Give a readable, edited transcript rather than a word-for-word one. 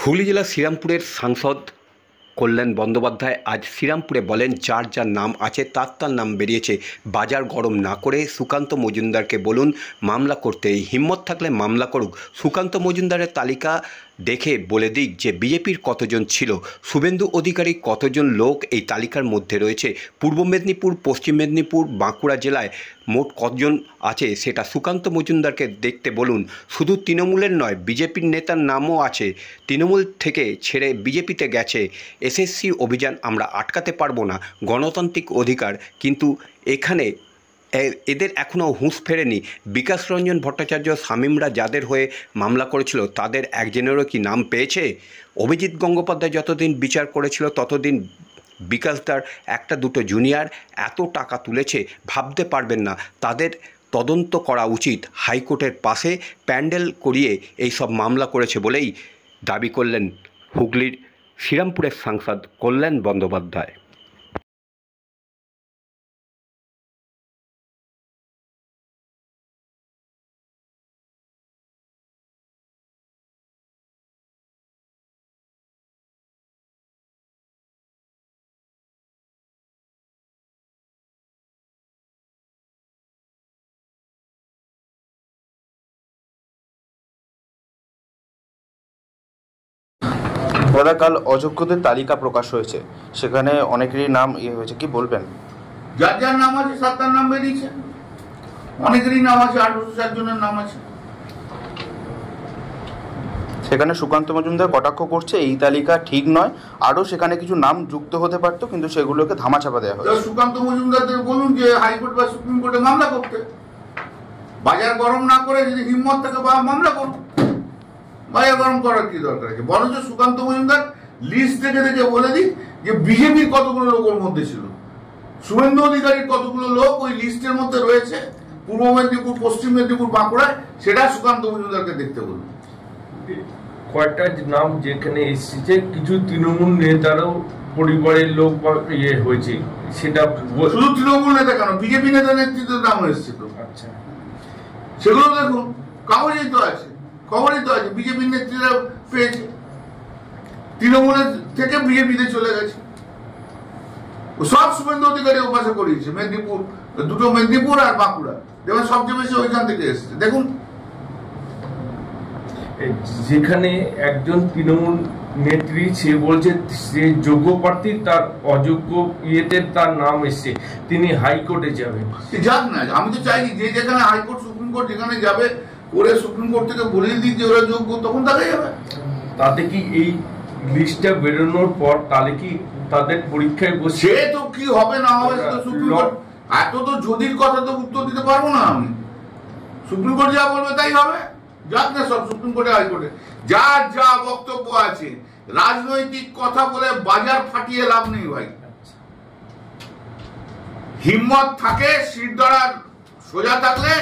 হুগলি জেলার শ্রীরামপুরের সাংসদ কল্যাণ বন্দ্যোপাধ্যায় আজ শ্রীরামপুরে বলেন, যার যার নাম আছে তার নাম বেরিয়েছে। বাজার গরম না করে সুকান্ত মজুমদারকে বলুন মামলা করতে। এই হিম্মত থাকলে মামলা করুক। সুকান্ত মজুমদারের তালিকা দেখে বলে দিক যে বিজেপির কতজন ছিল, শুভেন্দু অধিকারী কতজন লোক এই তালিকার মধ্যে রয়েছে, পূর্ব মেদিনীপুর, পশ্চিম মেদিনীপুর, বাঁকুড়া জেলায় মোট কতজন আছে সেটা সুকান্ত মজুমদারকে দেখতে বলুন। শুধু তৃণমূলের নয়, বিজেপির নেতার নামও আছে। তৃণমূল থেকে ছেড়ে বিজেপিতে গেছে। এসএসসি অভিযান আমরা আটকাতে পারবো না, গণতান্ত্রিক অধিকার। কিন্তু এখানে এদের এখনও হুঁশ ফেরেনি। বিকাশ রঞ্জন ভট্টাচার্য, শামীমরা যাদের হয়ে মামলা করেছিল তাদের একজনেরও কি নাম পেয়েছে? অভিজিৎ গঙ্গোপাধ্যায় যতদিন বিচার করেছিল ততদিন বিকাশদার একটা দুটো জুনিয়র এত টাকা তুলেছে ভাবতে পারবেন না। তাদের তদন্ত করা উচিত। হাইকোর্টের পাশে প্যান্ডেল করিয়ে এই সব মামলা করেছে বলেই দাবি করলেন হুগলির শ্রীরামপুরের সাংসদ কল্যাণ বন্দ্যোপাধ্যায়। দাদা, কাল অযোগ্যদের তালিকা প্রকাশ হয়েছে, সেখানে অনেকেরই নাম হয়েছে, কি বলবেন? যার যার নাম আছে তার নাম বেরিয়েছে, অনেকেরই নাম আছে, 1807 জনের নাম আছে। সেখানে সুকান্ত মজুমদার কটাক্ষ করছে এই তালিকা ঠিক নয়, আরও সেখানে কিছু নাম যুক্ত হতে পারতো, কিন্তু সেগুলোকে ধামাচাপা দেওয়া হয়েছে। সুকান্ত মজুমদারদের বলুন যে হাইকোর্ট বা সুপ্রিম কোর্টে মামলা করতে। বাজার গরম না করে যদি হিম্মত থাকে বা মামলা করুন। বাজার গরম করার কি দরকার আছে? বরঞ্চ সুকান্ত মজুমদার লিস্ট দেখে দেখে বলে দিই যে বিজেপির কতগুলো লোকের মধ্যে ছিল, শুভেন্দু অধিকারীর কতগুলো লোক ওই লিস্টের মধ্যে রয়েছে পূর্ব মেদিনীপুর, পশ্চিম মেদিনীপুর, বাঁকুড়ায়, সেটা সুকান্ত মজুমদারকে দেখতে বলুন। কয়েকটা নাম যেখানে এসেছে, কিছু তৃণমূল নেতারও পরিবারের লোক হয়েছে, সেটা শুধু তৃণমূল নেতা কেন, বিজেপি নেতা নেতৃত্বের নাম এসেছে তো। আচ্ছা, সেগুলো দেখুন, কাগজেই তো আছে, খবরই তো আছে। বিজেপির নেতৃত্বে পেয়েছে, তৃণমূলের থেকে বিজেপিতে চলে গেছে। সব শুভেন্দু অধিকারী উপাসে করিয়েছে। মেদিনীপুর, দুটো মেদিনীপুর আর বাঁকুড়া, দেখবেন সবচেয়ে বেশি ওইখান থেকে এসেছে। দেখুন, যেখানে একজন তৃণমূল নেত্রী সে বলছে সে যোগ্য প্রার্থী, তার অযোগ্য ইয়েতে তার নাম এসছে, তিনি হাইকোর্টে যাবেন। যাক না, আমি তো চাইনি যে যেখানে হাইকোর্ট, সুপ্রিম কোর্ট যেখানে যাবে করে সুপ্রিম কোর্ট থেকে বলে দিই যে ওরা যোগ্য, তখন তাকে যাবে। তাতে কি এই লিস্টটা বেরোনোর পর তাহলে কি তাদের পরীক্ষায় বসে সে তো কি হবে না হবে সুপ্রিম কোর্ট, এত তো যদির কথা তো উত্তর দিতে পারবো না আমি। সুপ্রিম কোর্ট যা বলবে তাই হবে। যাক না সব সুপ্রিম কোর্টে, হাইকোর্টে, যার যা বক্তব্য আছে। রাজনৈতিক কথা বলে বাজার ফাটিয়ে লাভ নেই ভাই। হিম্মত থাকে, শিরদাঁড়া সোজা থাকলে